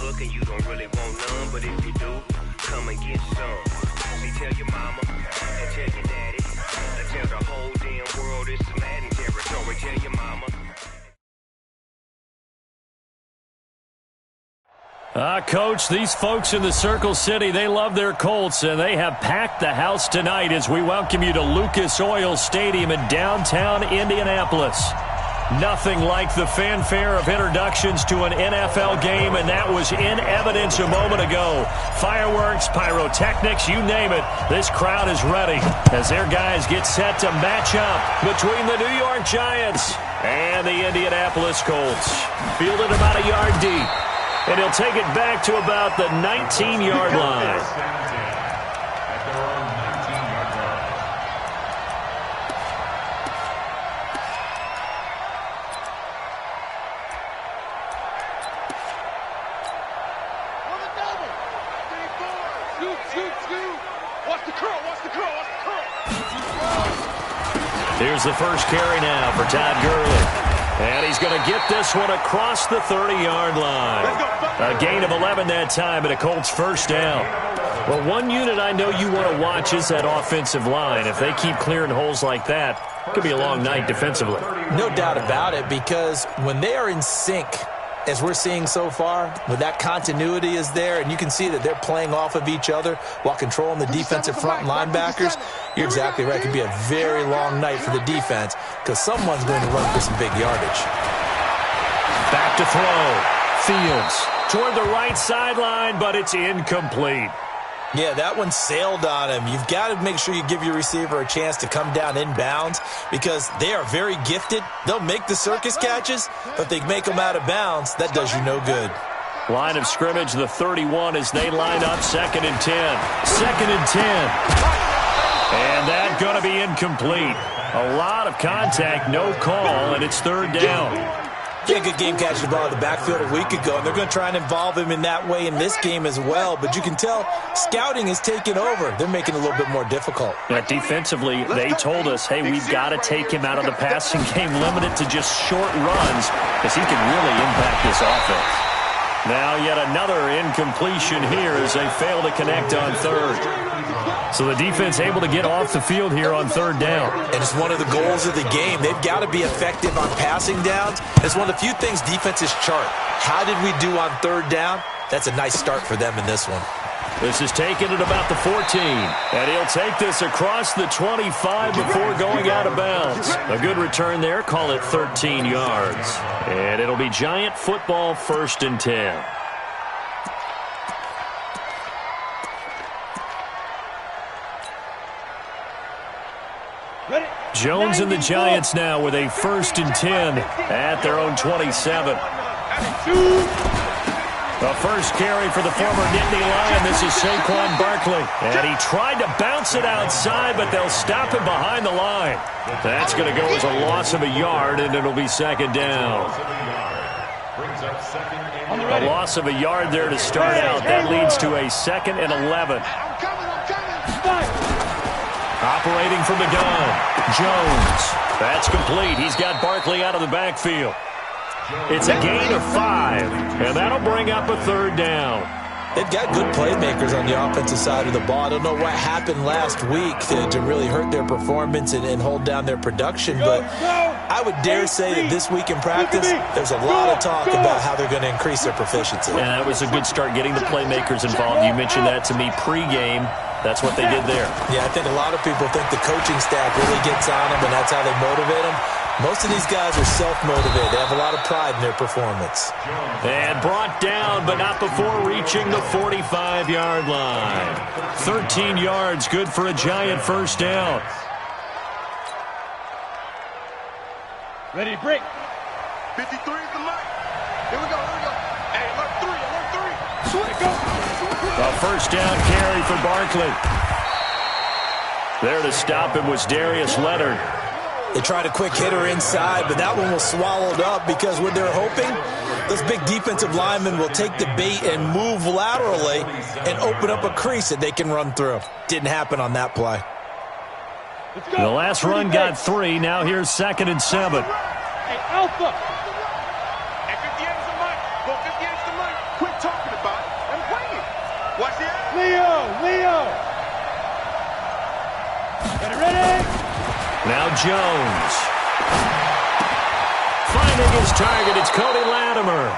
book and you don't really want none, but if you do, come and get some. See, tell your mama and tell your daddy, and tell the whole damn world it's a Madden territory. Tell your mama. Coach, these folks in the Circle City, they love their Colts, and they have packed the house tonight as we welcome you to Lucas Oil Stadium in downtown Indianapolis. Nothing like the fanfare of introductions to an NFL game, and that was in evidence a moment ago. Fireworks, pyrotechnics, you name it. This crowd is ready as their guys get set to match up between the New York Giants and the Indianapolis Colts. Fielded about a yard deep. And he'll take it back to about the 19-yard line. Here's the first carry now for Todd Gurley. And he's going to get this one across the 30-yard line. A gain of 11 that time, and a Colts first down. Well, one unit I know you want to watch is that offensive line. If they keep clearing holes like that, it could be a long night defensively. No doubt about it, because when they are in sync, as we're seeing so far, when that continuity is there, and you can see that they're playing off of each other while controlling the defensive front linebackers, you're exactly right. It could be a very long night for the defense because someone's going to run for some big yardage. Back to throw. Fields toward the right sideline, but it's incomplete. Yeah, that one sailed on him. You've got to make sure you give your receiver a chance to come down inbounds because they are very gifted. They'll make the circus catches, but they make them out of bounds. That does you no good. Line of scrimmage, the 31 as they line up 2nd and 10. 2nd and 10. And that's going to be incomplete. A lot of contact, no call, and it's 3rd down. He had a good game catching the ball in the backfield a week ago, and they're going to try and involve him in that way in this game as well. But you can tell scouting is taking over. They're making it a little bit more difficult. Yeah, defensively, they told us, hey, we've got to take him out of the passing game, limited to just short runs, because he can really impact this offense. Now yet another incompletion here as they fail to connect on 3rd. So the defense able to get off the field here on 3rd down. And it's one of the goals of the game. They've got to be effective on passing downs. It's one of the few things defenses chart. How did we do on 3rd down? That's a nice start for them in this one. This is taken at about the 14. And he'll take this across the 25 before going out of bounds. A good return there. Call it 13 yards. And it'll be Giant football 1st and 10. Jones and the Giants now with a 1st and 10 at their own 27. The first carry for the former Nittany Lion. This is Saquon Barkley. And he tried to bounce it outside, but they'll stop him behind the line. That's going to go as a loss of a yard, and it'll be 2nd down. A loss of a yard there to start out. That leads to a 2nd and 11. Operating from the gun, Jones. That's complete. He's got Barkley out of the backfield. It's a gain of 5, and that'll bring up a 3rd down. They've got good playmakers on the offensive side of the ball. I don't know what happened last week to really hurt their performance and hold down their production, but I would dare say that this week in practice, there's a lot of talk about how they're going to increase their proficiency. And that was a good start getting the playmakers involved. You mentioned that to me pregame. That's what they did there. Yeah, I think a lot of people think the coaching staff really gets on them, and that's how they motivate them. Most of these guys are self-motivated. They have a lot of pride in their performance. And brought down, but not before reaching the 45-yard line. 13 yards, good for a Giant first down. Ready to break. 53 is the mark. Here we go, here we go. Hey, alert 3, alert 3. Swing, go. A first down carry for Barkley. There to stop him was Darius Leonard. They tried a quick hitter inside, but that one was swallowed up because what they're hoping, those big defensive linemen will take the bait and move laterally and open up a crease that they can run through. Didn't happen on that play. The last run got 3. Now here's 2nd and 7. Hey, Alpha. Hey, 58 is the mic. Go 58 is the mic. Quit talking about Now Jones. Finding his target, it's Cody Latimer.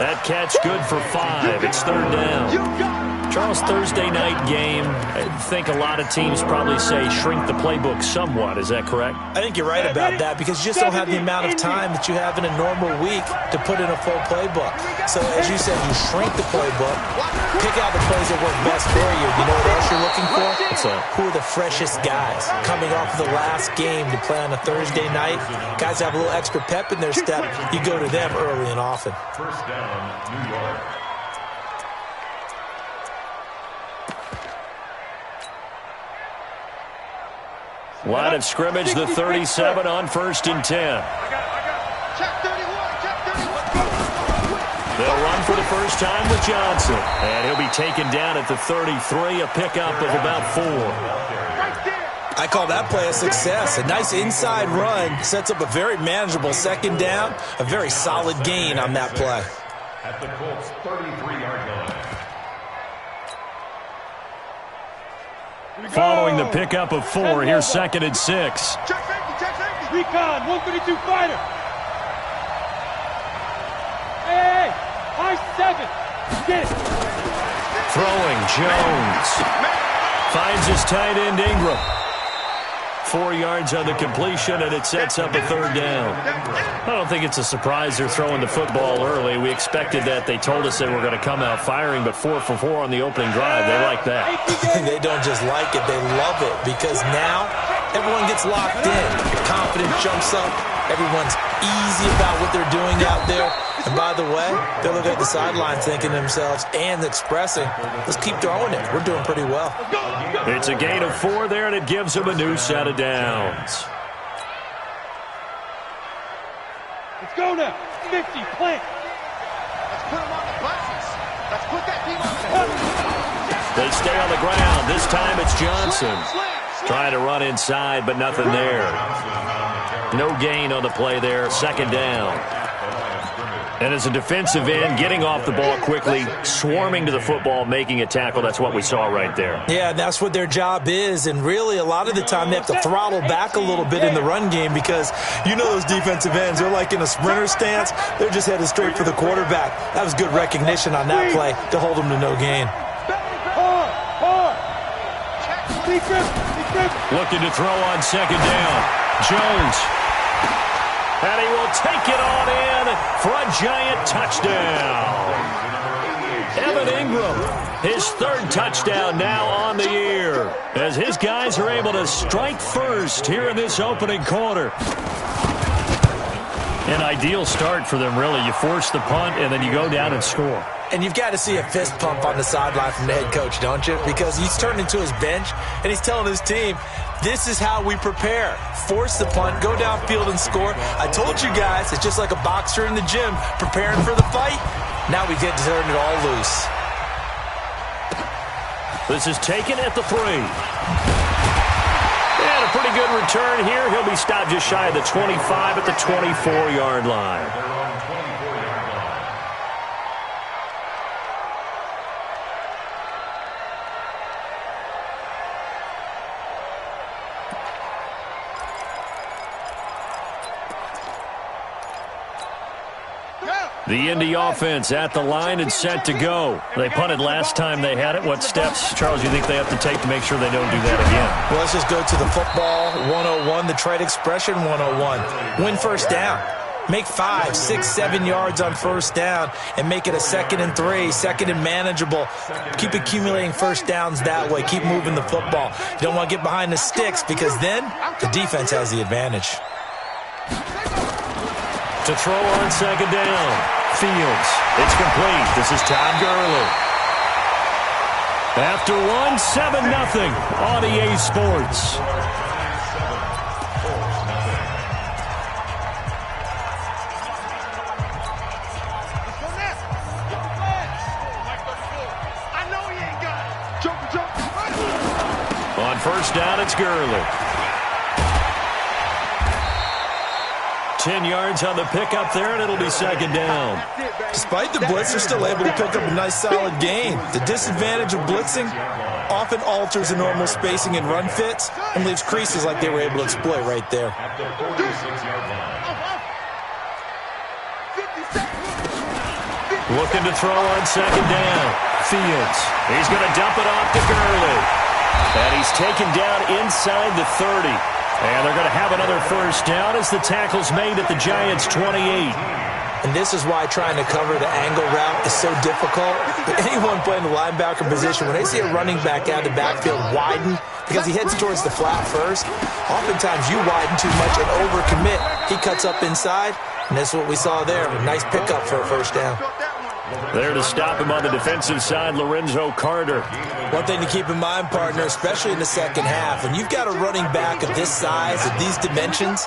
That catch good for 5. It's third down. Charles, Thursday night game, I think a lot of teams probably say shrink the playbook somewhat. Is that correct? I think you're right about that because you just don't have the amount of time that you have in a normal week to put in a full playbook. So, as you said, you shrink the playbook, pick out the plays that work best for you. You know what else you're looking for? Who are the freshest guys coming off of the last game to play on a Thursday night? Guys have a little extra pep in their step. You go to them early and often. First down, New York. Line of scrimmage, the 37 on 1st and 10. They'll run for the first time with Johnson. And he'll be taken down at the 33, a pickup of about 4. I call that play a success. A nice inside run sets up a very manageable second down, a very solid gain on that play. At the Colts' 33-yard line. Following the pickup of 4, here's 2nd and 6. Check safety. Recon, 132 fighter. Hey, high 7. Get it. Throwing, Jones. Finds his tight end, Ingram. 4 yards on the completion, and it sets up a third down. I don't think it's a surprise they're throwing the football early. We expected that. They told us they were going to come out firing, but 4 for 4 on the opening drive. They like that. They don't just like it, they love it, because now everyone gets locked in. The confidence jumps up. Everyone's easy about what they're doing out there. And by the way, they're looking at the sidelines thinking to themselves and expressing, let's keep throwing it. We're doing pretty well. It's a gain of 4 there, and it gives them a new set of downs. Let's go now. 50, plant. Let's put them on the buses. Let's put that team on the They stay on the ground. This time it's Johnson. Trying to run inside, but nothing there. No gain on the play there. Second down. And as a defensive end, getting off the ball quickly, swarming to the football, making a tackle, that's what we saw right there. Yeah, that's what their job is. And really, a lot of the time, they have to throttle back a little bit in the run game because you know those defensive ends, they're like in a sprinter stance. They're just headed straight for the quarterback. That was good recognition on that play to hold them to no gain. Looking to throw on second down. Jones. And he will take it on in for a giant touchdown. Evan Ingram, his 3rd touchdown now on the year, as his guys are able to strike first here in this opening quarter. An ideal start for them, really. You force the punt, and then you go down and score. And you've got to see a fist pump on the sideline from the head coach, don't you? Because he's turned into his bench, and he's telling his team, this is how we prepare. Force the punt, go downfield and score. I told you guys, it's just like a boxer in the gym preparing for the fight. Now we get to turn it all loose. This is taken at the 3. And a pretty good return here. He'll be stopped just shy of the 25 at the 24-yard line. The Indy offense at the line and set to go. They punted last time they had it. What steps, Charles, you think they have to take to make sure they don't do that again? Well, let's just go to the football 101, the trade expression 101. Win first down. Make 5, 6, 7 yards on first down and make it a 2nd and 3, 2nd and manageable. Keep accumulating first downs that way. Keep moving the football. You don't want to get behind the sticks because then the defense has the advantage. To throw on second down. Fields. It's complete. This is Todd Gurley. After 1, 7-0 on EA Sports. On first down, it's Gurley. 10 yards on the pickup there, and it'll be second down. Despite the blitz, they're still able to pick up a nice, solid gain. The disadvantage of blitzing often alters the normal spacing and run fits and leaves creases like they were able to exploit right there. Looking to throw on second down. Fields. He's going to dump it off to Gurley. And he's taken down inside the 30. And they're going to have another first down as the tackle's made at the Giants' 28. And this is why trying to cover the angle route is so difficult. Anyone playing the linebacker position, when they see a running back out of the backfield widen because he heads towards the flat first, oftentimes you widen too much and overcommit. He cuts up inside, and that's what we saw there. A nice pickup for a first down. There to stop him on the defensive side, Lorenzo Carter. One thing to keep in mind, partner, especially in the second half, when you've got a running back of this size, of these dimensions,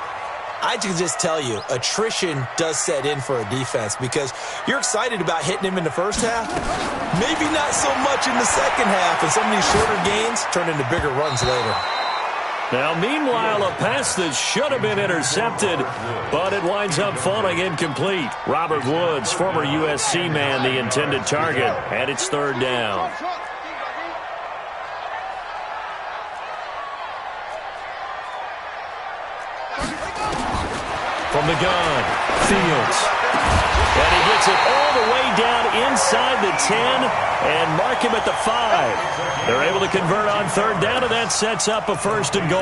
I can just tell you, attrition does set in for a defense because you're excited about hitting him in the first half. Maybe not so much in the second half, and some of these shorter gains turn into bigger runs later. Now, meanwhile, a pass that should have been intercepted, but it winds up falling incomplete. Robert Woods, former USC man, the intended target, and it's third down. From the gun, Fields. And he gets it all the way down inside the 10 and mark him at the 5. They're able to convert on third down, and that sets up a first and goal.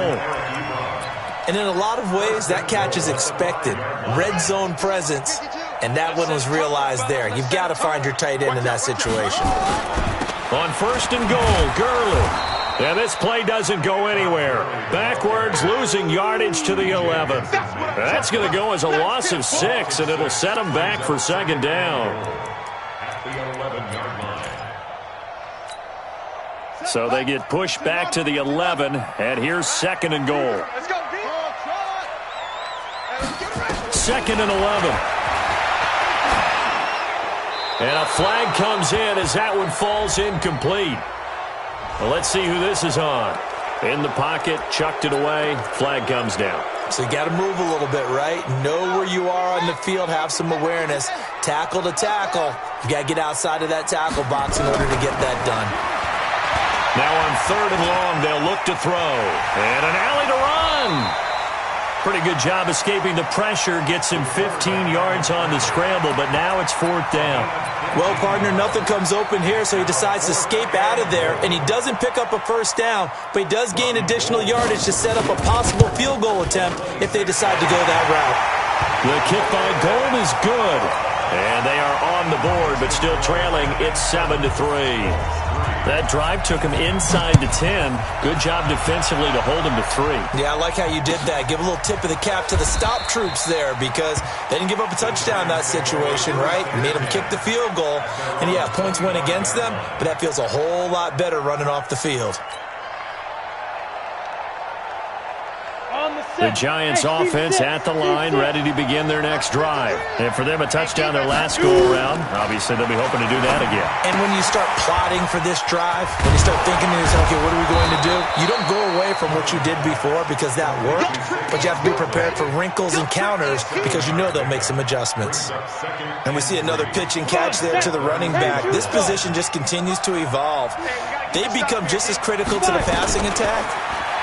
And in a lot of ways, that catch is expected. Red zone presence, and that one was realized there. You've got to find your tight end in that situation. On first and goal, Gurley. And this play doesn't go anywhere. Backwards, losing yardage to the 11. That's going to go as a loss of 6, and it'll set them back for second down. So they get pushed back to the 11, and here's second and goal. Second and 11. And a flag comes in as that one falls incomplete. Well, let's see who this is on. In the pocket, chucked it away, flag comes down. So you got to move a little bit, right? Know where you are on the field, have some awareness. Tackle to tackle. You got to get outside of that tackle box in order to get that done. Now on third and long, they'll look to throw. And an alley to run. Pretty good job escaping the pressure. Gets him 15 yards on the scramble, but now it's fourth down. Well, partner, nothing comes open here, so he decides to escape out of there, and he doesn't pick up a first down, but he does gain additional yardage to set up a possible field goal attempt if they decide to go that route. The kick by Gold is good, and they are on the board, but still trailing. It's 7-3. That drive took him inside the 10. Good job defensively to hold him to 3. Yeah, I like how you did that. Give a little tip of the cap to the stop troops there because they didn't give up a touchdown in that situation, right? Made them kick the field goal. And, yeah, points went against them, but that feels a whole lot better running off the field. The Giants offense at the line, ready to begin their next drive. And for them, a touchdown their last go-around. Obviously, they'll be hoping to do that again. And when you start plotting for this drive, when you start thinking to yourself, okay, what are we going to do? You don't go away from what you did before because that worked, but you have to be prepared for wrinkles and counters because you know they'll make some adjustments. And we see another pitch and catch there to the running back. This position just continues to evolve. They become just as critical to the passing attack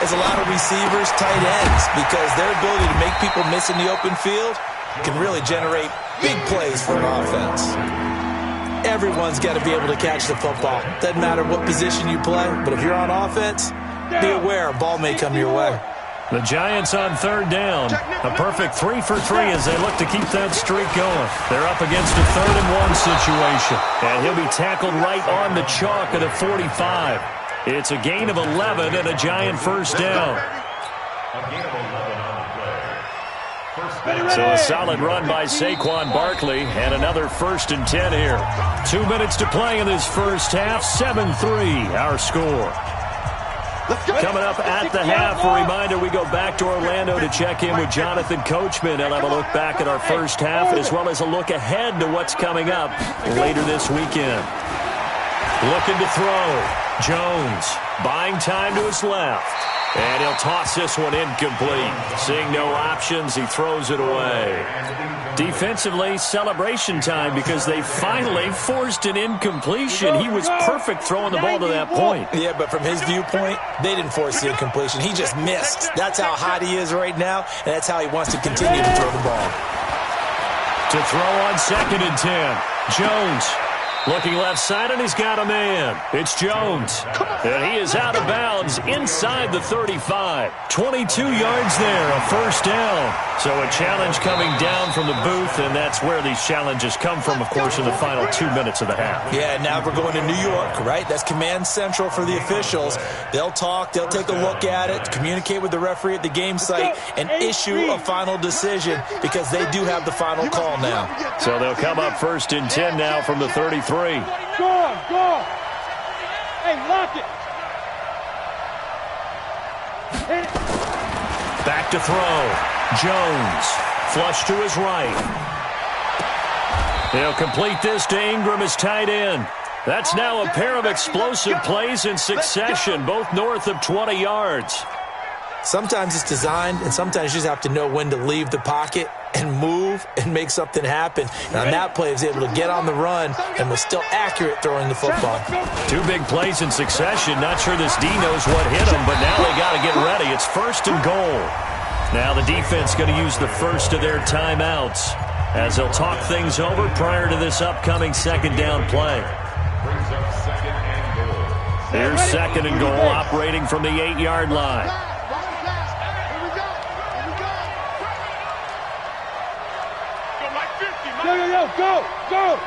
as a lot of receivers, tight ends, because their ability to make people miss in the open field can really generate big plays for an offense. Everyone's got to be able to catch the football. Doesn't matter what position you play, but if you're on offense, be aware a ball may come your way. The Giants on third down. A perfect 3 for 3 as they look to keep that streak going. They're up against a 3rd and 1 situation. And he'll be tackled right on the chalk at a 45. It's a gain of 11 and a Giant first down. So a solid run by Saquon Barkley and another 1st and 10 here. 2 minutes to play in this first half. 7-3 our score. Coming up at the half, a reminder, we go back to Orlando to check in with Jonathan Coachman. He'll have a look back at our first half as well as a look ahead to what's coming up later this weekend. Looking to throw. Jones buying time to his left. And he'll toss this one incomplete. Seeing no options, he throws it away. Defensively, celebration time because they finally forced an incompletion. He was perfect throwing the ball to that point. Yeah, but from his viewpoint, they didn't force the incompletion. He just missed. That's how hot he is right now, and that's how he wants to continue to throw the ball. To throw on 2nd and 10. Jones looking left side, and he's got a man. It's Jones. And he is out of bounds inside the 35. 22 yards there, a first down. So a challenge coming down from the booth, and that's where these challenges come from, of course, in the final 2 minutes of the half. Yeah, now we're going to New York, right? That's command central for the officials. They'll talk, they'll take a look at it, communicate with the referee at the game site, and issue a final decision because they do have the final call now. So they'll come up 1st and 10 now from the 33. Go on. Hey, lock it. Hit it. Back to throw. Jones, flush to his right. He'll complete this to Ingram as tight end. That's now a pair of explosive plays in succession, both north of 20 yards. Sometimes it's designed, and sometimes you just have to know when to leave the pocket and move and make something happen. And on that play, he was able to get on the run and was still accurate throwing the football. 2 big plays in succession. Not sure this D knows what hit him, but now they got to get ready. It's 1st and goal. Now the defense going to use the first of their timeouts as they'll talk things over prior to this upcoming 2nd down play. Here's 2nd and goal, operating from the 8-yard line. Go.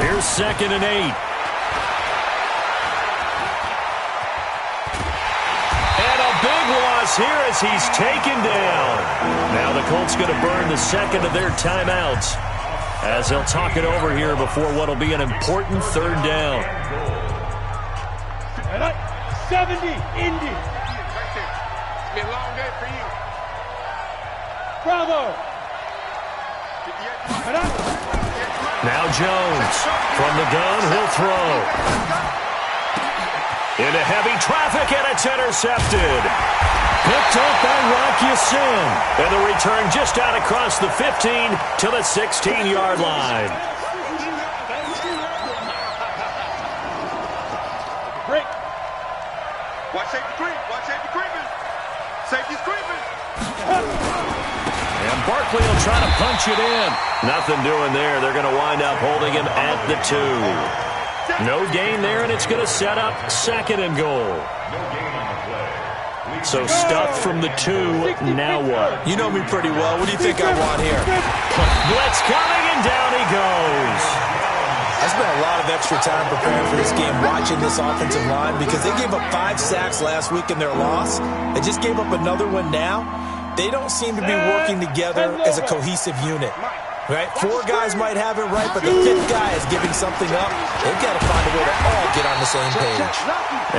Here's 2nd and 8. And a big loss here as he's taken down. Now the Colts going to burn the 2nd of their timeouts as they'll talk it over here before what will be an important 3rd down. 70, Indy. It's been a long day for you. Bravo. Now Jones. From the gun, he'll throw. Into heavy traffic, and it's intercepted. Picked up by Rock Ya-Sin. And the return just out across the 15 to the 16-yard line. Break. Watch safety creep. Watch safety creeping. Safety's creeping. And Barkley will try to punch it in. Nothing doing there. They're going to wind up holding him at the 2. No gain there, and it's going to set up 2nd and goal. So stuff from the 2. Now what? You know me pretty well. What do you think I want here? Blitz coming, and down he goes. I spent a lot of extra time preparing for this game, watching this offensive line, because they gave up 5 sacks last week in their loss. They just gave up another one now. They don't seem to be working together as a cohesive unit, right? 4 guys might have it right, but the 5th guy is giving something up. They've got to find a way to all get on the same page.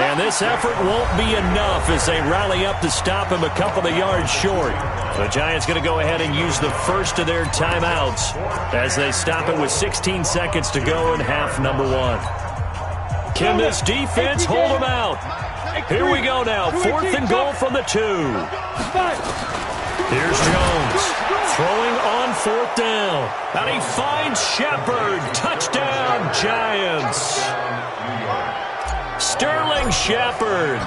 And this effort won't be enough as they rally up to stop him a couple of yards short. The Giants going to go ahead and use the first of their timeouts as they stop it with 16 seconds to go in half number 1. Can this defense hold them out? Here we go now. 4th and goal from the 2. Here's Jones throwing on 4th down. And he finds Shepard. Touchdown, Giants. Sterling Shepard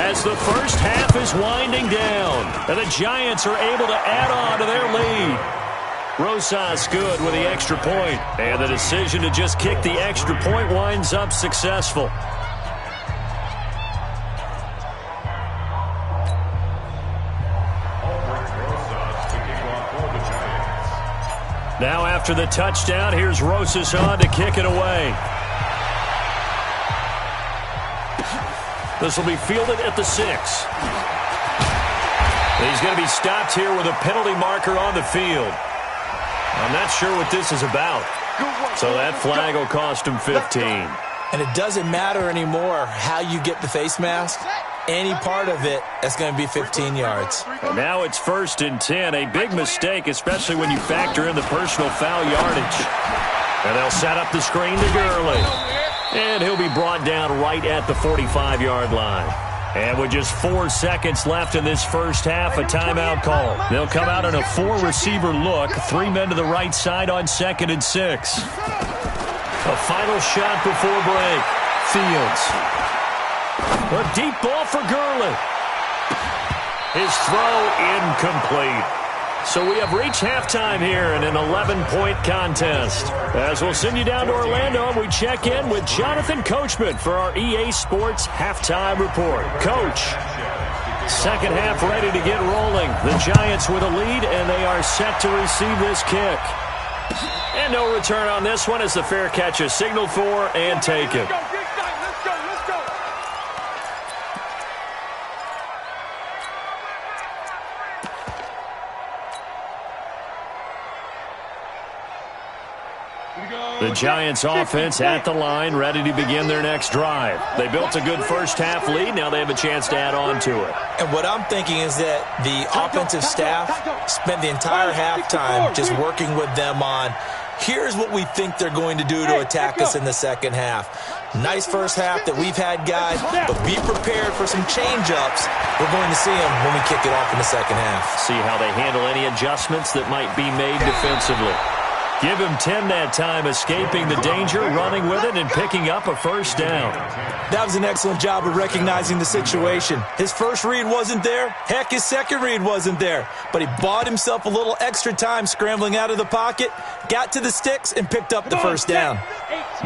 as the first half is winding down. And the Giants are able to add on to their lead. Rosas good with the extra point. And the decision to just kick the extra point winds up successful. Now after the touchdown, here's Rosas on to kick it away. This will be fielded at the 6. He's going to be stopped here with a penalty marker on the field. I'm not sure what this is about. So that flag will cost him 15. And it doesn't matter anymore how you get the face mask. Any part of it, that's going to be 15 yards. And now it's 1st and 10. A big mistake, especially when you factor in the personal foul yardage. And they'll set up the screen to Gurley. And he'll be brought down right at the 45-yard line. And with just 4 seconds left in this first half, a timeout call. They'll come out in a 4-receiver look. 3 men to the right side on 2nd and 6. A final shot before break. Fields. A deep ball for Gurley. His throw incomplete. So we have reached halftime here in an 11-point contest. As we'll send you down to Orlando, and we check in with Jonathan Coachman for our EA Sports Halftime Report. Coach, second half ready to get rolling. The Giants with a lead, and they are set to receive this kick. And no return on this one as the fair catch is signaled for and taken. The Giants offense at the line, ready to begin their next drive. They built a good first half lead. Now they have a chance to add on to it. And what I'm thinking is that the offensive staff spent the entire halftime just working with them on, here's what we think they're going to do to attack us in the second half. Nice first half that we've had, guys, but be prepared for some change-ups. We're going to see them when we kick it off in the second half. See how they handle any adjustments that might be made defensively. Give him 10 that time, escaping the danger, running with it, and picking up a first down. That was an excellent job of recognizing the situation. His first read wasn't there. Heck, his second read wasn't there. But he bought himself a little extra time scrambling out of the pocket, got to the sticks, and picked up the first down.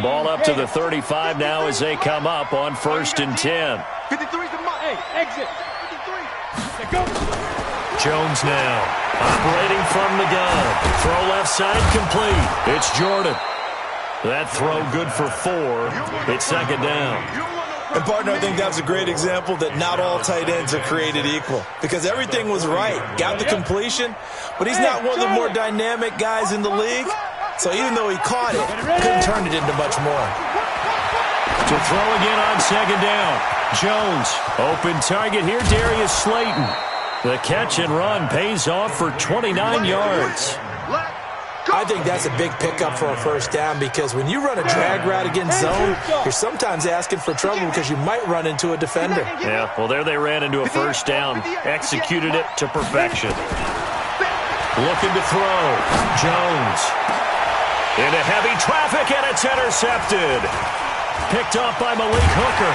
Ball up to the 35 now as they come up on 1st and 10. 53's the mark. Hey, exit. 53. Go. Jones now, operating from the gun. Throw left side complete. It's Jordan. That throw good for 4. It's second down. And, partner, I think that's a great example that not all tight ends are created equal. Because everything was right. Got the completion, but he's not one of the more dynamic guys in the league. So even though he caught it, couldn't turn it into much more. To throw again on second down. Jones, open target here, Darius Slayton. The catch and run pays off for 29 yards. I think that's a big pickup for a first down because when you run a drag route against zone, you're sometimes asking for trouble because you might run into a defender. Yeah, well, there they ran into a first down. Executed it to perfection. Looking to throw. Jones. Into heavy traffic, and it's intercepted. Picked off by Malik Hooker.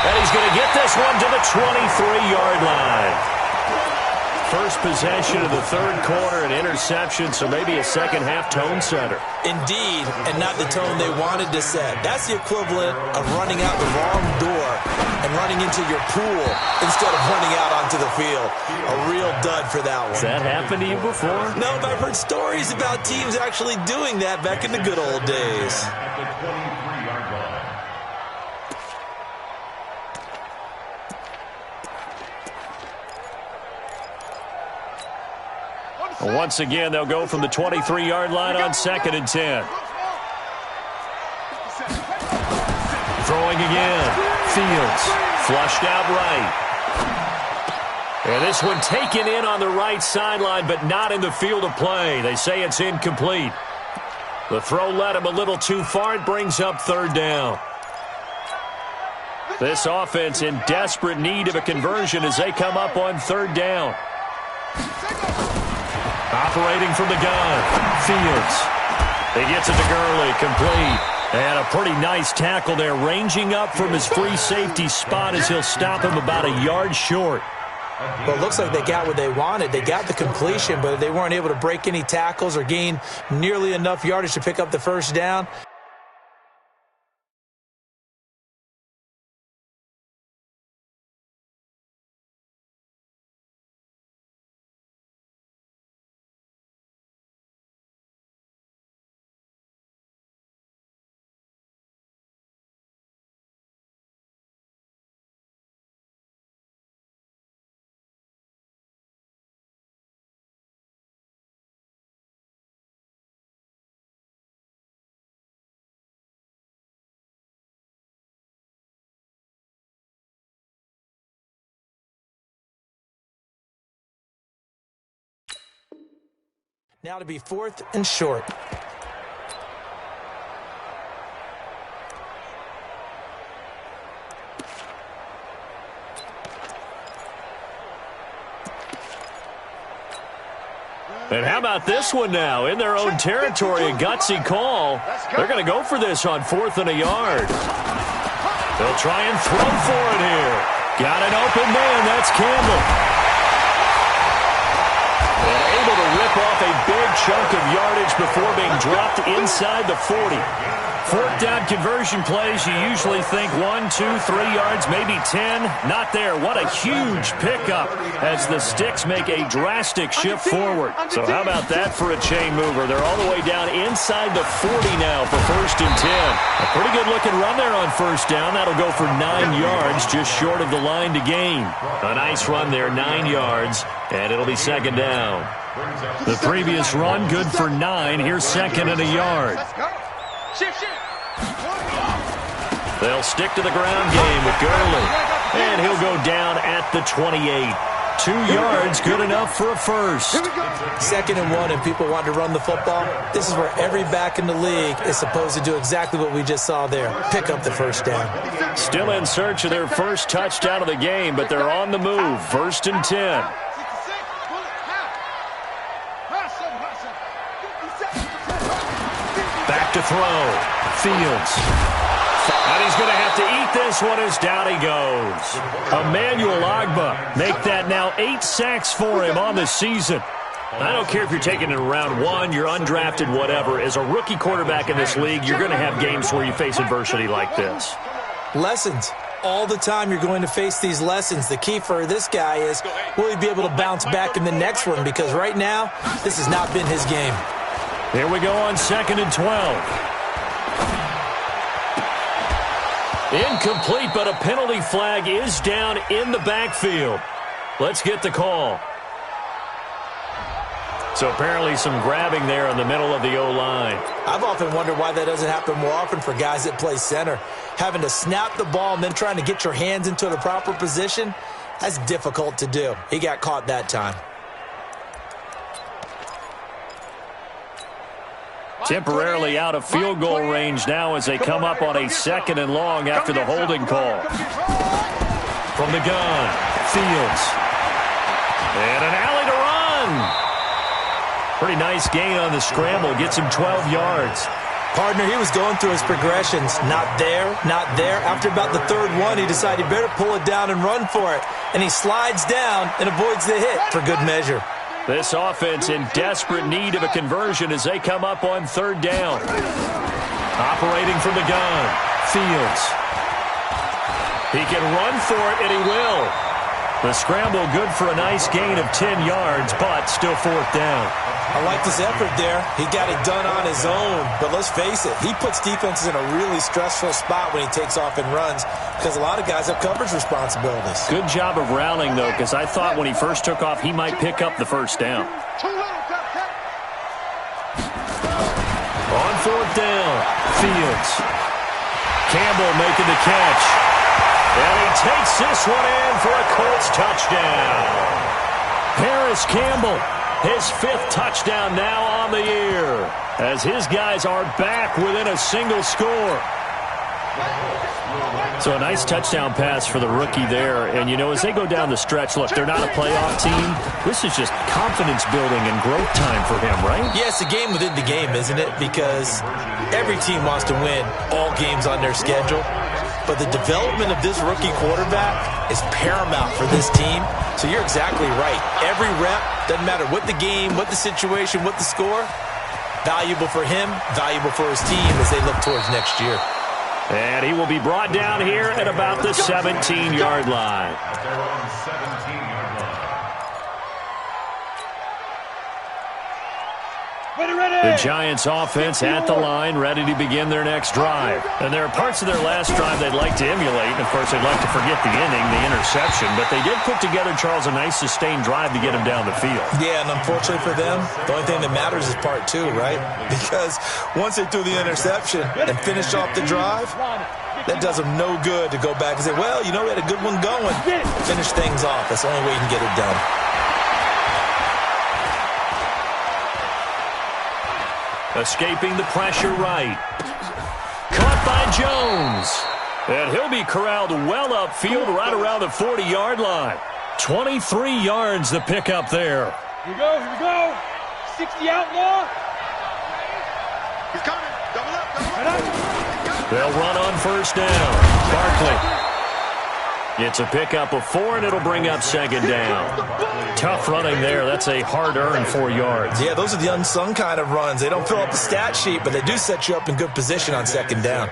And he's going to get this one to the 23-yard line. First possession of the third quarter, an interception, so maybe a second-half tone setter. Indeed, and not the tone they wanted to set. That's the equivalent of running out the wrong door and running into your pool instead of running out onto the field. A real dud for that one. Has that happened to you before? No, but I've heard stories about teams actually doing that back in the good old days. At the 23-yard line. Once again, they'll go from the 23-yard line on 2nd and 10. Throwing again. Fields. Flushed out right. And this one taken in on the right sideline, but not in the field of play. They say it's incomplete. The throw led him a little too far. It brings up 3rd down. This offense in desperate need of a conversion as they come up on 3rd down. Operating from the gun, Fields. He gets it to Gurley, complete. And a pretty nice tackle there, ranging up from his free safety spot as he'll stop him about a yard short. Well, it looks like they got what they wanted. They got the completion, but they weren't able to break any tackles or gain nearly enough yardage to pick up the first down. Now to be 4th and short. And how about this one now? In their own territory, a gutsy call. They're going to go for this on 4th and a yard. They'll try and throw for it here. Got an open man. That's Campbell. And able to rip off a big chunk of yardage before being dropped inside the 40. 4th down conversion plays, you usually think 1, 2, 3 yards, maybe 10. Not there. What a huge pickup as the Sticks make a drastic shift forward. So how about that for a chain mover? They're all the way down inside the 40 now for 1st and 10. A pretty good looking run there on 1st down. That'll go for 9 yards, just short of the line to gain. A nice run there, 9 yards, and it'll be 2nd down. The previous run, good for 9. Here's 2nd and a yard. They'll stick to the ground game with Gurley. And he'll go down at the 28. 2 yards, good enough for a first. 2nd and 1, and people want to run the football. This is where every back in the league is supposed to do exactly what we just saw there. Pick up the 1st down. Still in search of their first touchdown of the game, but they're on the move. 1st and 10. Back to throw. Fields. And he's going to have to eat this one as down he goes. Emmanuel Ogbah make that now 8 sacks for him on the season. I don't care if you're taking it in round 1, you're undrafted, whatever. As a rookie quarterback in this league, you're going to have games where you face adversity like this. Lessons. All the time you're going to face these lessons. The key for this guy is, will he be able to bounce back in the next one? Because right now, this has not been his game. Here we go on 2nd and 12. Incomplete, but a penalty flag is down in the backfield. Let's get the call. So apparently some grabbing there in the middle of the O-line. I've often wondered why that doesn't happen more often for guys that play center. Having to snap the ball and then trying to get your hands into the proper position, that's difficult to do. He got caught that time. Temporarily out of field goal range now as they come up on a 2nd and long after the holding call. From the gun, Fields. And an alley to run. Pretty nice gain on the scramble. Gets him 12 yards. Partner, he was going through his progressions. Not there, not there. After about the 3rd one, he decided he better pull it down and run for it. And he slides down and avoids the hit for good measure. This offense in desperate need of a conversion as they come up on 3rd down. Operating from the gun, Fields. He can run for it, and he will. The scramble good for a nice gain of 10 yards, but still 4th down. I like this effort there. He got it done on his own. But let's face it, he puts defenses in a really stressful spot when he takes off and runs because a lot of guys have coverage responsibilities. Good job of rallying, though, because I thought when he first took off, he might pick up the 1st down. On 4th down, Fields. Campbell making the catch. And he takes this one in for a Colts touchdown. Paris Campbell, his 5th touchdown now on the year, as his guys are back within a single score. So a nice touchdown pass for the rookie there. And, you know, as they go down the stretch, look, they're not a playoff team. This is just confidence building and growth time for him, right? Yeah, it's a game within the game, isn't it? Because every team wants to win all games on their schedule. But the development of this rookie quarterback is paramount for this team. So you're exactly right. Every rep, doesn't matter what the game, what the situation, what the score, valuable for him, valuable for his team as they look towards next year. And he will be brought down here at about the 17-yard line. The Giants offense at the line, ready to begin their next drive. And there are parts of their last drive they'd like to emulate. And, of course, they'd like to forget the inning, the interception. But they did put together, Charles, a nice sustained drive to get him down the field. Yeah, and unfortunately for them, the only thing that matters is part 2, right? Because once they threw the interception and finished off the drive, that does them no good to go back and say, well, you know, we had a good one going. Finish things off. That's the only way you can get it done. Escaping the pressure right. Caught by Jones. And he'll be corralled well upfield right around the 40-yard line. 23 yards the pickup there. Here we go, here we go. 360 outlaw. He's coming. Double up, double up. They'll run on first down. Barkley. It's a pickup of 4, and it'll bring up second down. Tough running there. That's a hard-earned 4 yards. Yeah, those are the unsung kind of runs. They don't fill up the stat sheet, but they do set you up in good position on second down.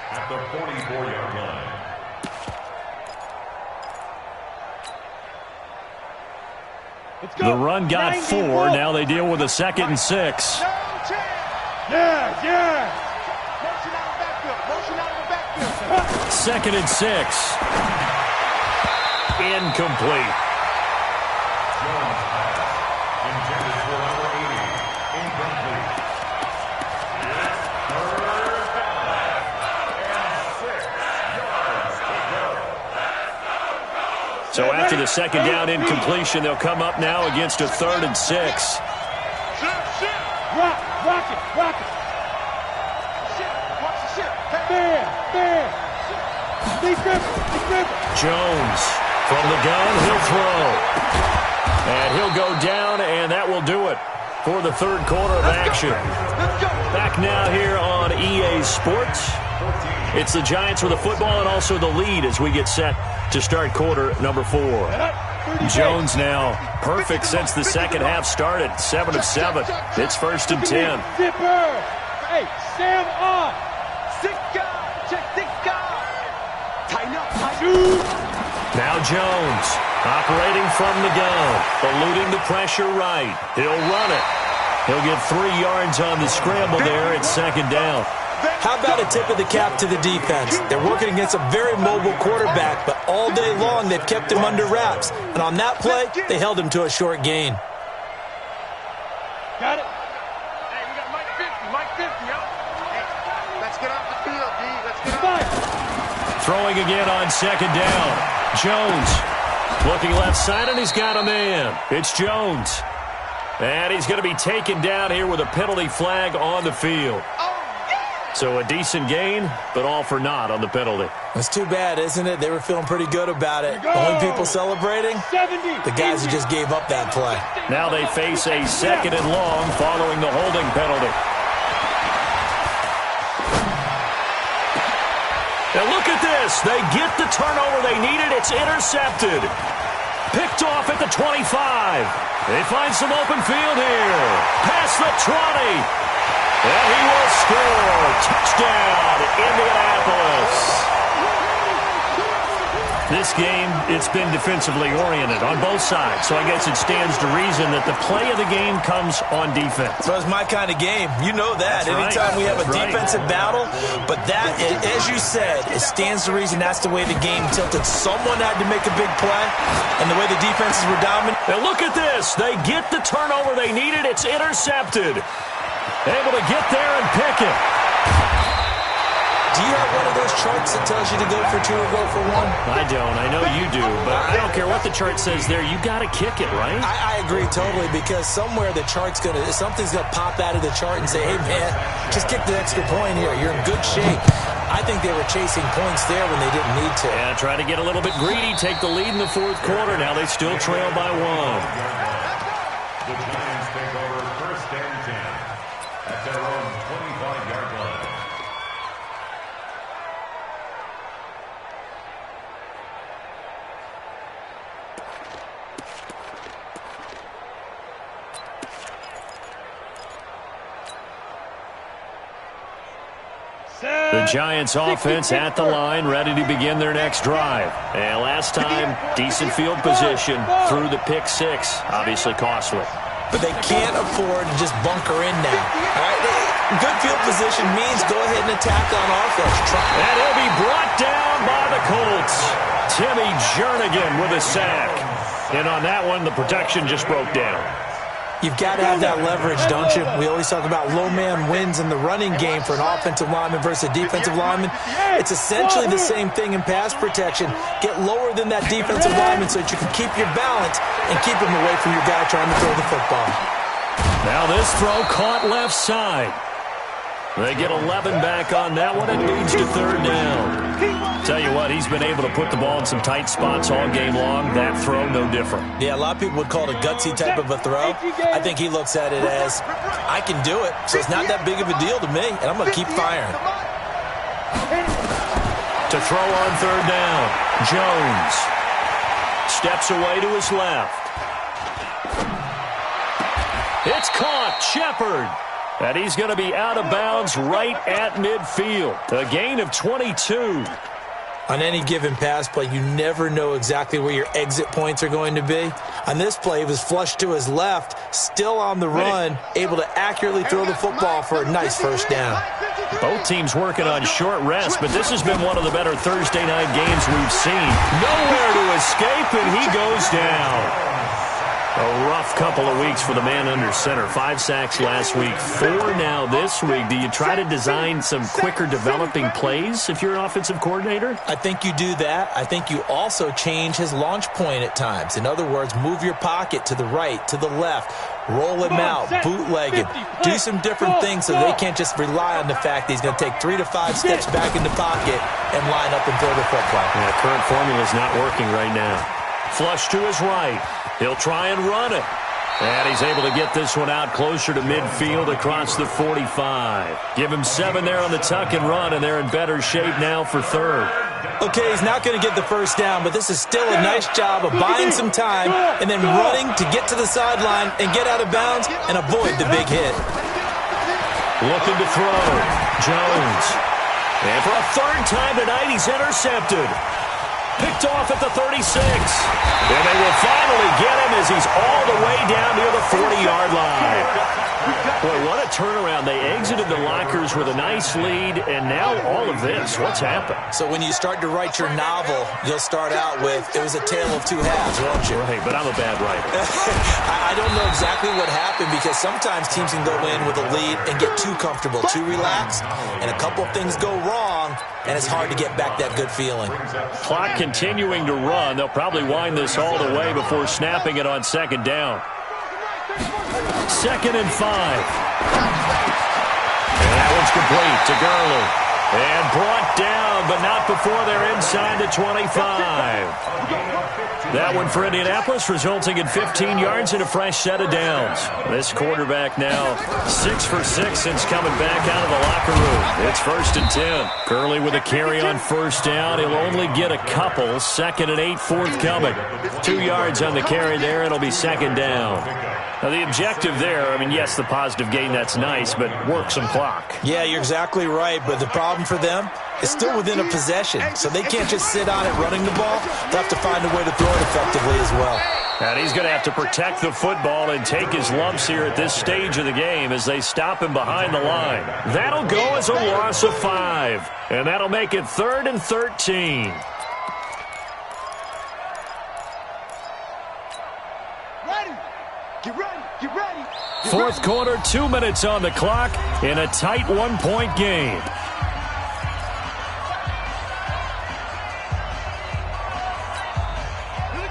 At the 44-yard line. The run got 4. Now they deal with a 2nd and 6. Yeah. Motion out of the backfield. Motion out of the backfield. 2nd and 6. Incomplete. Jones pass. Intended for number 80. Incomplete. Third down. And 6 yards to go. So after the second down incompletion, they'll come up now against a 3rd and 6. Rock it. Watch the ship. There. Defense. Jones from the gun, he'll throw. And he'll go down, and that will do it for the third quarter of action. Back now here on EA Sports. It's the Giants with the football and also the lead as we get set to start quarter number 4. Jones now perfect since the second half started. 7 of 7. It's 1st and 10. Zipper. Hey, Sam on. Sick guy. Check this guy. Tighten up. Now Jones operating from the gun, eluding the pressure right. He'll run it. He'll get 3 yards on the scramble there at second down. How about a tip of the cap to the defense? They're working against a very mobile quarterback, but all day long they've kept him under wraps. And on that play, they held him to a short gain. Got it. Hey, we got Mike 50, yo. Hey, let's get off the field, D. Let's get off. Throwing again on second down. Jones looking left side, and he's got a man. It's Jones. And he's going to be taken down here with a penalty flag on the field. So a decent gain, but all for naught on the penalty. It's too bad, isn't it? They were feeling pretty good about it. Only people celebrating, 70. the guys who just gave up that play. Now they face a 2nd and long following the holding penalty. And look at this. They get the turnover they needed. It's intercepted. Picked off at the 25. They find some open field here. Past the 20. And he will score. Touchdown, Indianapolis. This game, it's been defensively oriented on both sides, so I guess it stands to reason that the play of the game comes on defense. So it's my kind of game. You know that. That's Anytime right. we have a That's defensive battle, but that, as you said, it stands to reason that's the way the game tilted. Someone had to make a big play, and the way the defenses were dominant. And look at this. They get the turnover they needed. It's intercepted. Able to get there and pick it. Do you have one of those charts that tells you to go for 2 or go for 1? I don't. I know you do, but I don't care what the chart says there. You got to kick it, right? I agree totally, because somewhere the chart's something's gonna pop out of the chart and say, hey man, just kick the extra point here. You're in good shape. I think they were chasing points there when they didn't need to. Yeah, try to get a little bit greedy, take the lead in the fourth quarter. Now they still trail by 1. The Giants take over 1st and 10 at their own 25-yard line. The Giants offense at the line, ready to begin their next drive. And last time, decent field position through the pick 6, obviously costly. But they can't afford to just bunker in now. All right? Good field position means go ahead and attack on offense. And he'll be brought down by the Colts. Timmy Jernigan with a sack. And on that one, the protection just broke down. You've got to have that leverage, don't you? We always talk about low man wins in the running game for an offensive lineman versus a defensive lineman. It's essentially the same thing in pass protection. Get lower than that defensive lineman so that you can keep your balance and keep him away from your guy trying to throw the football. Now this throw caught left side. They get 11 back on that one. It leads to third down. Tell you what, he's been able to put the ball in some tight spots all game long. That throw, no different. Yeah, a lot of people would call it a gutsy type of a throw. I think he looks at it as, I can do it, so it's not that big of a deal to me, and I'm going to keep firing. To throw on third down, Jones steps away to his left. It's caught, Shepard. And he's going to be out of bounds right at midfield. A gain of 22. On any given pass play, you never know exactly where your exit points are going to be. On this play, he was flushed to his left, still on the run, able to accurately throw the football for a nice first down. Both teams working on short rest, but this has been one of the better Thursday night games we've seen. Nowhere to escape, and he goes down. A rough couple of weeks for the man under center. 5 sacks last week, 4 now this week. Do you try to design some quicker developing plays if you're an offensive coordinator? I think you do that. I think you also change his launch point at times. In other words, move your pocket to the right, to the left, roll him out, bootleg him. Do some different things so they can't just rely on the fact that he's going to take 3 to 5 steps back in the pocket and line up and throw the football. Yeah, current formula is not working right now. Flush to his right. He'll try and run it. And he's able to get this one out closer to midfield across the 45. Give him 7 there on the tuck and run, and they're in better shape now for third. Okay, he's not going to get the first down, but this is still a nice job of buying some time and then running to get to the sideline and get out of bounds and avoid the big hit. Looking to throw. Jones. And for a third time tonight, he's intercepted. Picked off at the 36. And they will finally get him as he's all the way down near the 40-yard line. Boy, what a turnaround. They exited the lockers with a nice lead, and now all of this. What's happened? So when you start to write your novel, you'll start out with, it was a tale of two halves, won't you? Right, but I'm a bad writer. I don't know exactly what happened because sometimes teams can go in with a lead and get too comfortable, too relaxed, and a couple of things go wrong, and it's hard to get back that good feeling. Clock continuing to run. They'll probably wind this all the way before snapping it on second down. 2nd and 5. And that one's complete to Gurley. And brought down, but not before they're inside the 25. That one for Indianapolis, resulting in 15 yards and a fresh set of downs. This quarterback now 6 for 6 since coming back out of the locker room. It's 1st and 10. Gurley with a carry on first down. He'll only get a couple. 2nd and 8 forthcoming. 2 yards on the carry there. It'll be 2nd down. Now, the objective there, I mean, yes, the positive gain, that's nice, but work some clock. Yeah, you're exactly right, but the problem for them is still within a possession, so they can't just sit on it running the ball. They'll have to find a way to throw it effectively as well. And he's going to have to protect the football and take his lumps here at this stage of the game as they stop him behind the line. That'll go as a loss of 5, and that'll make it 3rd and 13. Fourth quarter, 2 minutes on the clock in a tight 1-point game.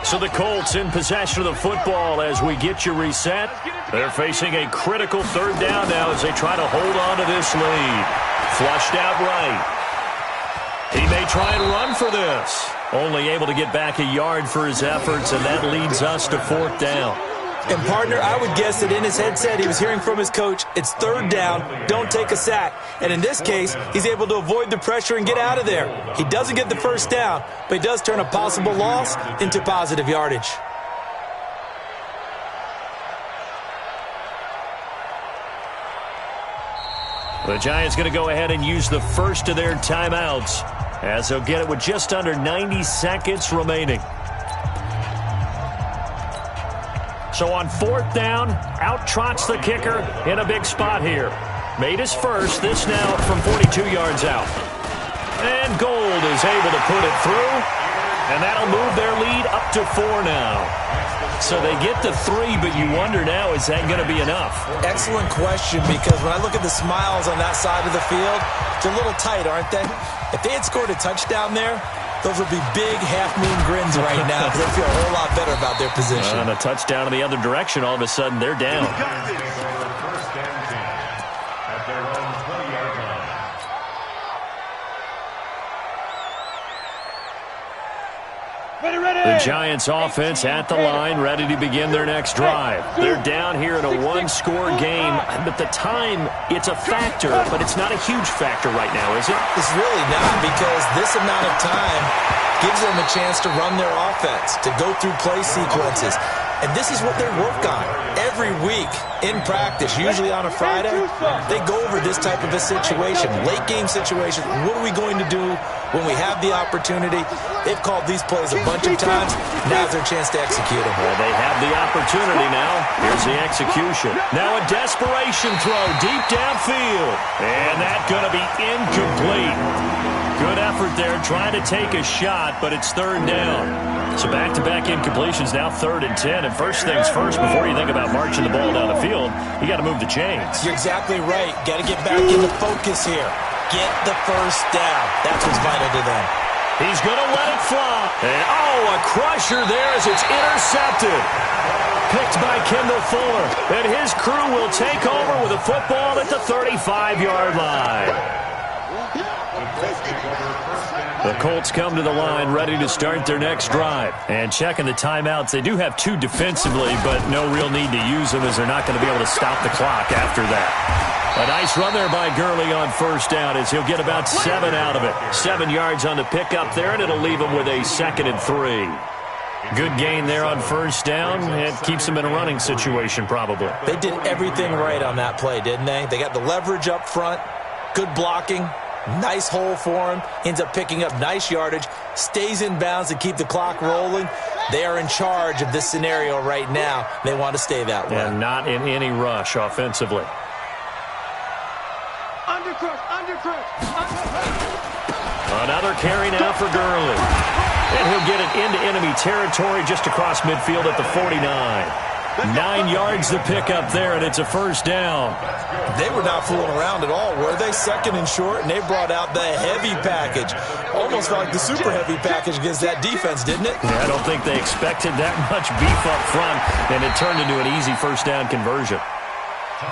So the Colts in possession of the football as we get you reset. They're facing a critical 3rd down now as they try to hold on to this lead. Flushed out right. He may try and run for this. Only able to get back a yard for his efforts, and that leads us to 4th down. And, partner, I would guess that in his headset he was hearing from his coach, it's 3rd down, don't take a sack. And in this case, he's able to avoid the pressure and get out of there. He doesn't get the first down, but he does turn a possible loss into positive yardage. The Giants going to go ahead and use the first of their timeouts as they'll get it with just under 90 seconds remaining. So on 4th down, out trots the kicker in a big spot here. Made his first, this now from 42 yards out. And Gold is able to put it through, and that'll move their lead up to 4 now. So they get to 3, but you wonder now, is that going to be enough? Excellent question, because when I look at the smiles on that side of the field, they're a little tight, aren't they? If they had scored a touchdown there, those would be big half-moon grins right now because they feel a whole lot better about their position. And a touchdown in the other direction, all of a sudden they're down. First and 10 at their own 20-yard line. The Giants offense at the line, ready to begin their next drive. They're down here in a one-score game, but the time, it's a factor, but it's not a huge factor right now, is it? It's really not, because this amount of time gives them a chance to run their offense, to go through play sequences. And this is what they work on every week in practice, usually on a Friday. They go over this type of a situation, late-game situation. What are we going to do when we have the opportunity? They've called these plays a bunch of times. Now's their chance to execute them. Well, they have the opportunity now. Here's the execution. Now a desperation throw deep downfield. And that's going to be incomplete. Good effort there, trying to take a shot, but it's third down. So back-to-back incompletions, now 3rd and 10. And first things first, before you think about marching the ball down the field, you got to move the chains. You're exactly right. Got to get back into focus here. Get the first down. That's what's vital to them. He's going to let it fly. And, a crusher there as it's intercepted. Picked by Kendall Fuller. And his crew will take over with a football at the 35-yard line. The Colts come to the line ready to start their next drive. And checking the timeouts, they do have 2 defensively, but no real need to use them as they're not going to be able to stop the clock after that. A nice run there by Gurley on first down as he'll get about 7 out of it. 7 yards on the pickup there, and it'll leave him with a 2nd and 3. Good gain there on first down. It keeps them in a running situation probably. They did everything right on that play, didn't they? They got the leverage up front, good blocking. Nice hole for him. Ends up picking up nice yardage. Stays in bounds to keep the clock rolling. They are in charge of this scenario right now. They want to stay that way. And not in any rush offensively. Another carry now for Gurley. And he'll get it into enemy territory just across midfield at the 49. 9 yards to pick up there, and it's a first down. They were not fooling around at all, were they? 2nd and short, and they brought out the heavy package. Almost felt like the super heavy package against that defense, didn't it? Yeah, I don't think they expected that much beef up front, and it turned into an easy first down conversion.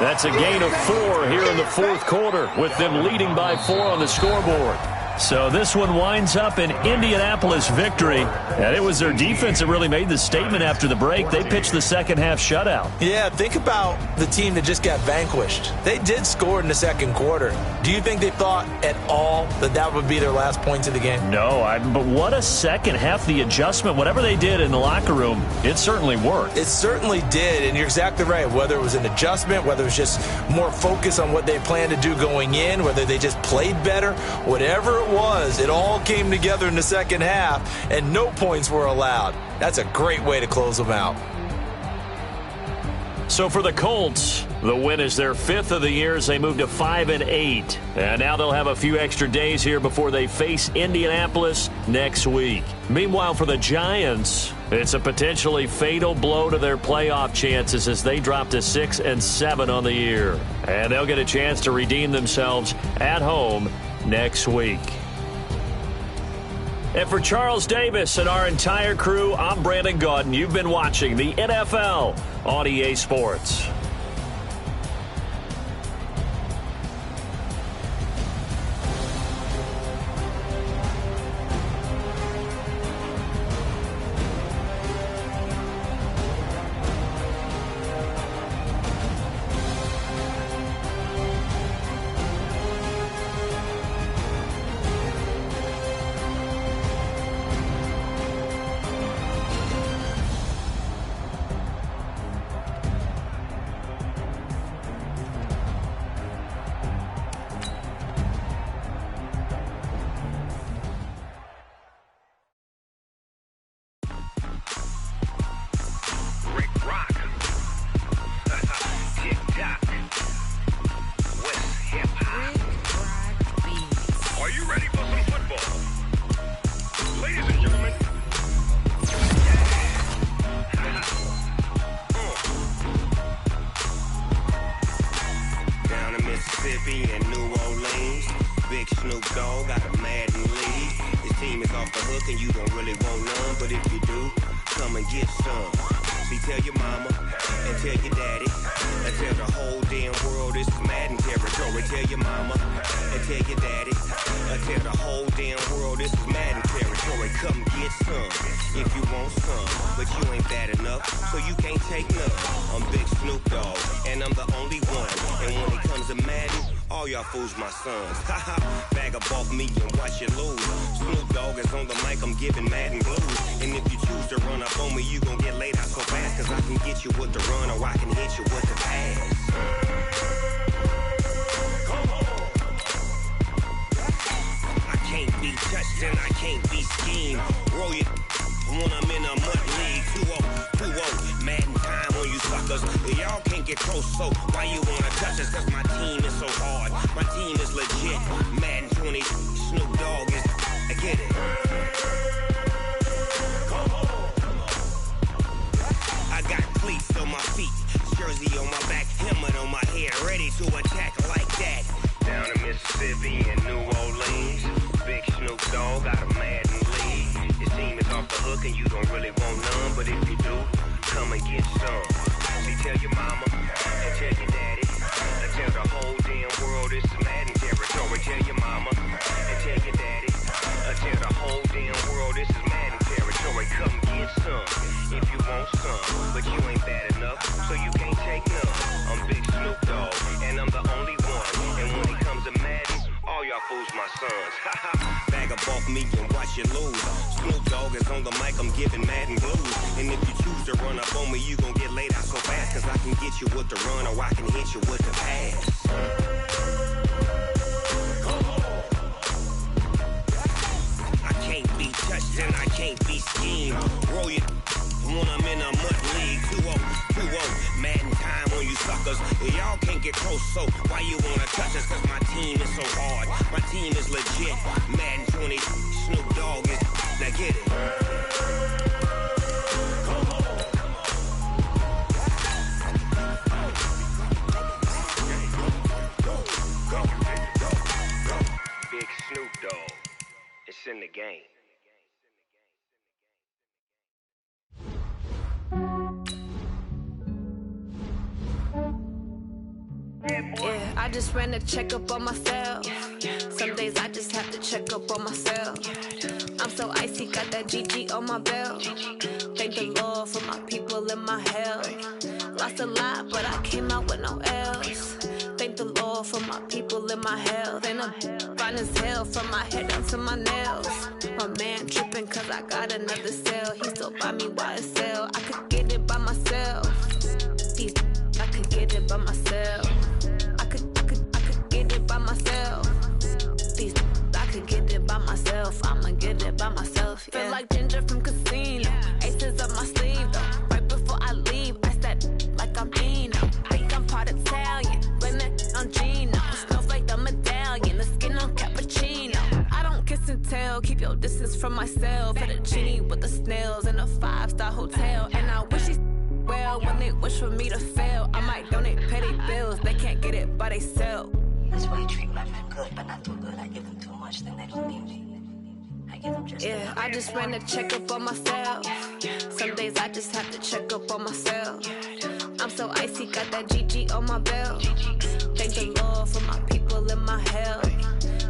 That's a gain of 4 here in the 4th quarter, with them leading by 4 on the scoreboard. So this one winds up an Indianapolis victory. And it was their defense that really made the statement after the break. They pitched the second-half shutout. Yeah, think about the team that just got vanquished. They did score in the 2nd quarter. Do you think they thought at all that that would be their last points of the game? No, but what a second half. The adjustment, whatever they did in the locker room, it certainly worked. It certainly did, and you're exactly right. Whether it was an adjustment, whether it was just more focus on what they planned to do going in, whether they just played better, whatever it was, it all came together in the second half, and no points were allowed. That's a great way to close them out. So for the Colts, the win is their 5th of the year as they move to 5-8. And now they'll have a few extra days here before they face Indianapolis next week. Meanwhile, for the Giants, it's a potentially fatal blow to their playoff chances as they drop to 6-7 on the year. And they'll get a chance to redeem themselves at home next week. And for Charles Davis and our entire crew, I'm Brandon Gaudin. You've been watching the NFL on EA Sports. I tell the whole damn world this is Madden territory. Come get some if you want some, but you ain't bad enough, so you can't take none. I'm Big Snoop Dogg, and I'm the only one. And when it comes to Madden, all y'all fools my sons. Haha, bag up off me and watch you lose. Snoop Dogg is on the mic, I'm giving Madden blues. And if you choose to run up on me, you gon' get laid out so fast, cause I can get you with the run or I can hit you with the pass. I can't be touched and I can't be schemed. Roll you when I'm in a mud league. 2-0, Madden time on you suckers. Y'all can't get close, so why you wanna touch us? Cause my team is so hard, my team is legit. Madden 20, Snoop Dogg is, I get it. I got cleats on my feet, jersey on my back, helmet on my head, ready to attack like that. Down in Mississippi and New Orleans, Big Snoop Dogg got a Madden league. Your team is off the hook and you don't really want none, but if you do, come and get some. See, tell your mama and tell your daddy, and tell the whole damn world this is Madden territory. Tell your mama and tell your daddy, and tell the whole damn world this is Madden territory. Come get some if you want some, but you ain't bad enough, so you can't take none. I'm Big Snoop Dogg, and I'm the only one. And when it comes to Madden, all y'all fools my sons. Bag up off me and watch you lose. Snoop Dogg is on the mic, I'm giving Madden blues. And if you choose to run up on me, you gon' get laid out so fast, cause I can get you with the run or I can hit you with the pass. I can't be touched and I can't be schemed. Roll you when I'm in a mud league. 2-0, Madden time on you suckers. Y'all can't get close, so why you wanna touch us? Cause my team is so hard, my team is legit. Madden 20, Snoop Dogg is, now get it. Big Snoop Dogg, it's in the game. Yeah, I just ran a checkup on myself. Some days I just have to check up on myself. I'm so icy, got that GG on my belt. Thank the Lord for my people and my health. Lost a lot, but I came out with no L's. Thank the Lord for my people and my health. And I'm fine as hell from my head down to my nails. My man tripping cause I got another cell. He still buy me YSL. I could get it by myself. I could get it by myself. I could get it by myself. I could get it by myself. I'ma get it by myself. Yeah. Feel like Ginger from Casino. Aces up my sleeve though. Right before I leave, I said like I'm Dino. Think I'm part Italian. Blame it on Gino. Snowflake the medallion. The skin on cappuccino. I don't kiss and tell. Keep your distance from myself. Put a genie with the snails in a 5-star hotel. And I wish he well when they wish for me to fail. I might donate petty bills. They can't get it by they sell. That's why you treat my men good, but not too good. I give them too much, then they don't need me. I give them just yeah, I just ran a checkup on myself. Some days I just have to check up on myself. I'm so icy, got that GG on my belt. Thank the Lord for my people and my health.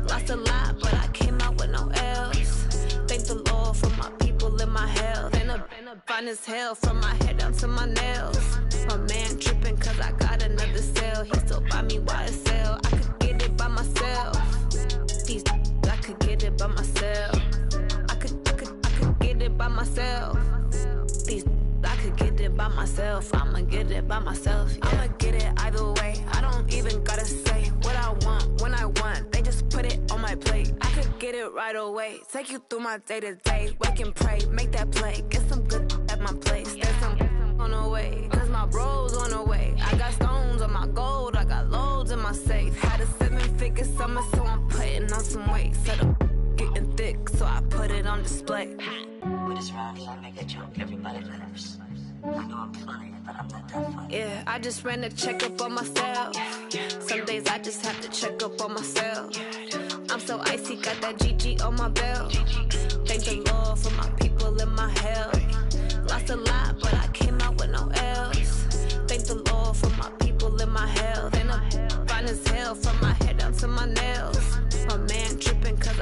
Lost a lot, but I came out with no L's. Thank the Lord for my people and my health. And I'm fine as hell from my head down to my nails. My man tripping cause I got another cell. He still buy me YSL. I could get it by myself. I could get it by myself. I could get it by myself. I could get it by myself. I'ma get it by myself. Yeah. I'ma get it either way. I don't even gotta say what I want when I want. They just put it on my plate. I could get it right away. Take you through my day to day. Wake and pray, make that play. Get some good at my place. There's some on the way, cause my bros on the way. I got stones on my gold. I got loads in my safe. Had a 7-figure summer, so I'm putting on some weight. Set up getting thick, so I put it on display. With this round here, I make a joke, everybody laughs. I know I'm funny, but I'm not that funny. Yeah, I just ran a checkup on myself. Some days I just have to check up on myself. I'm so icy, got that GG on my belt. Thank the Lord for my people and my health. Lost a lot, but I came out with no L's. Thank the Lord for my people and my health. And I'm fine as hell from my head down to my nails. My man tripping cause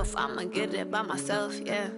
myself, I'ma get it by myself, yeah.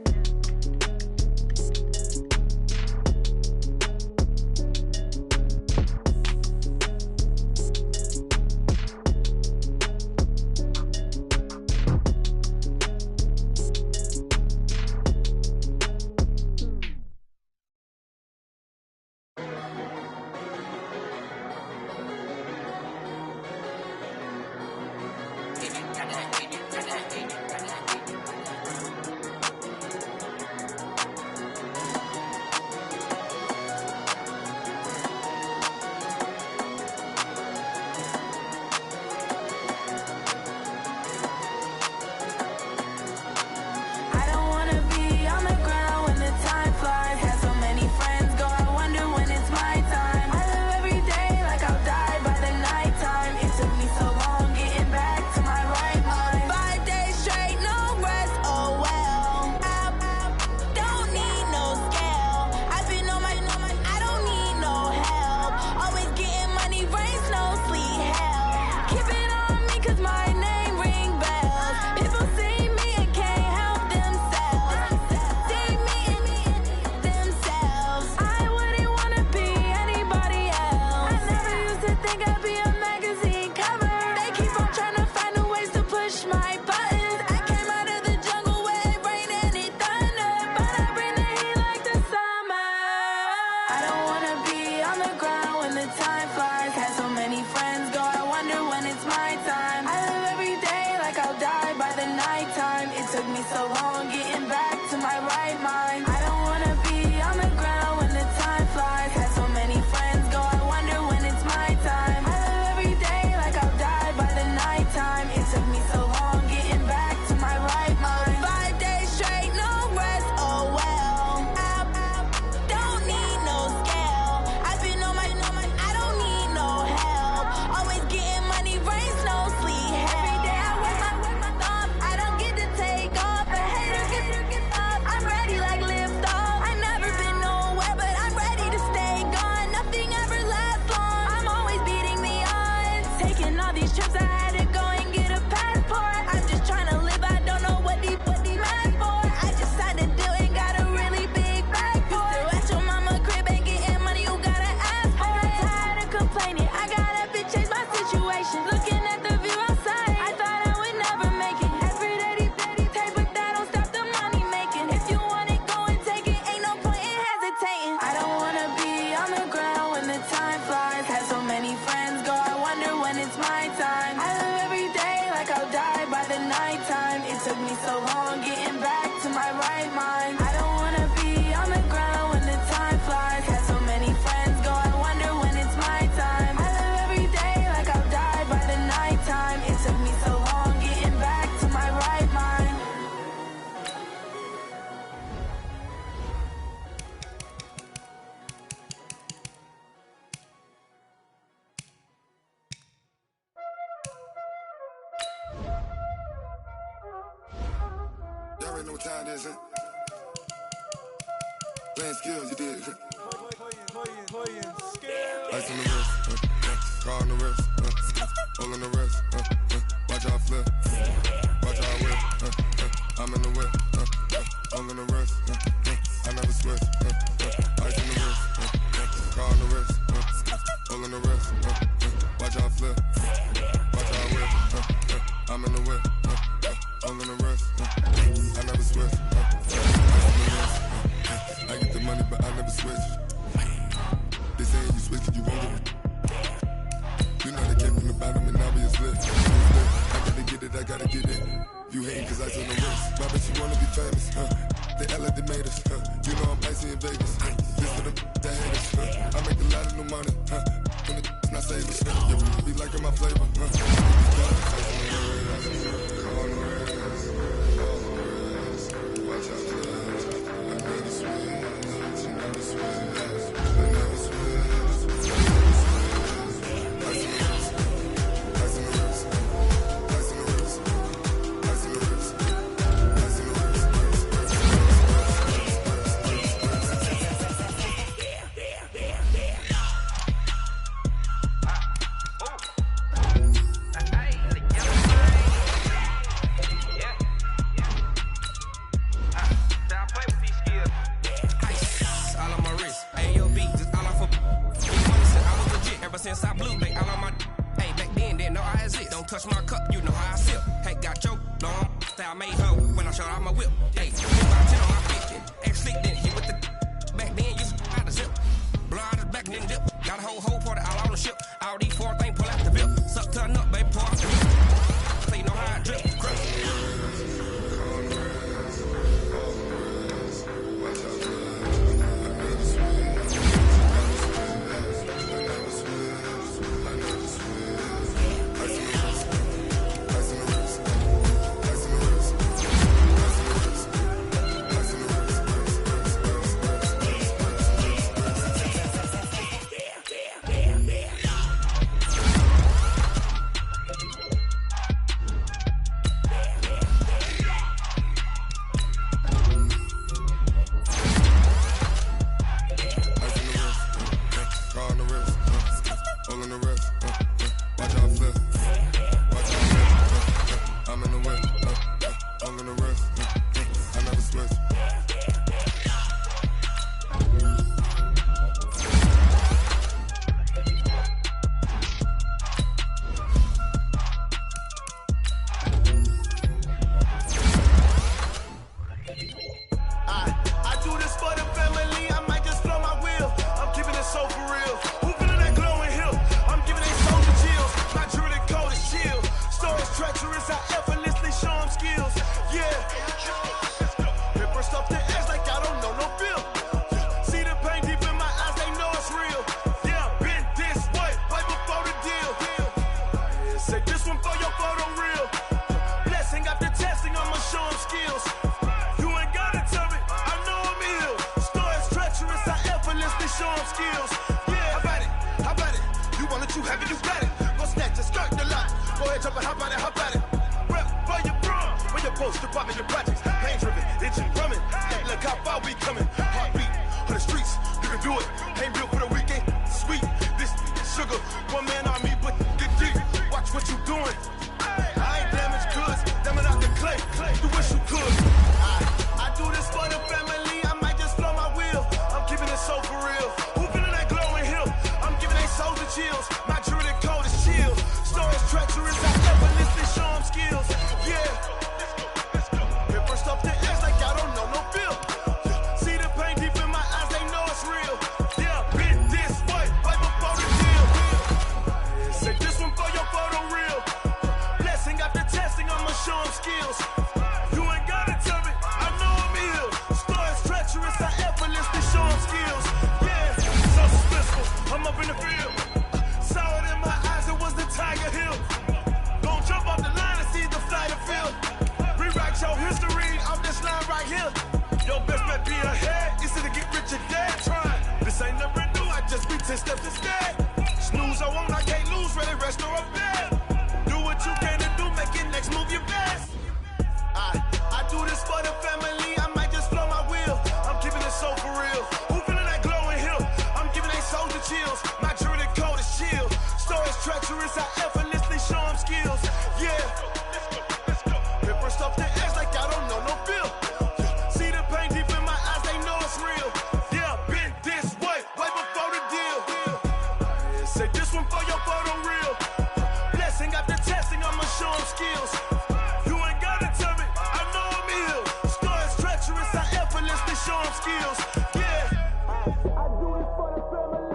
Know what time it is, huh? Playing skills, you did. Playing skills. Ice on the wrist, car on the wrist, hole in the wrist, watch out flip, watch out whip, I'm in the whip, hole in the wrist, I never switch, ice on the wrist, car on the wrist, hole in the wrist, watch out flip, watch out whip, I'm in the whip, hole in the wrist, I never switch. I get the money, but I never switch. They saying you switch, you won't get it. You know they came from the bottom and now we is lit. I gotta get it, I gotta get it. You hate cause I took the risk. Why bet you wanna be famous, They act like they made us, You know I'm icy in Vegas, This for the that hate us, I make a lot of new money, When the not save us, You be liking my flavor, touch my cup, you know how I sip. Hey, got your long style made her when I showed out my whip. Hey, about 10 on my 50. Ex slick then hit with the back then, used to out the zip. Blood is back then dip. Got a whole party all on the ship. All these four things pull out the bip. Suck turn up, baby, pour out the whip. So you know how I drip. Skills, yeah. I do it for the family.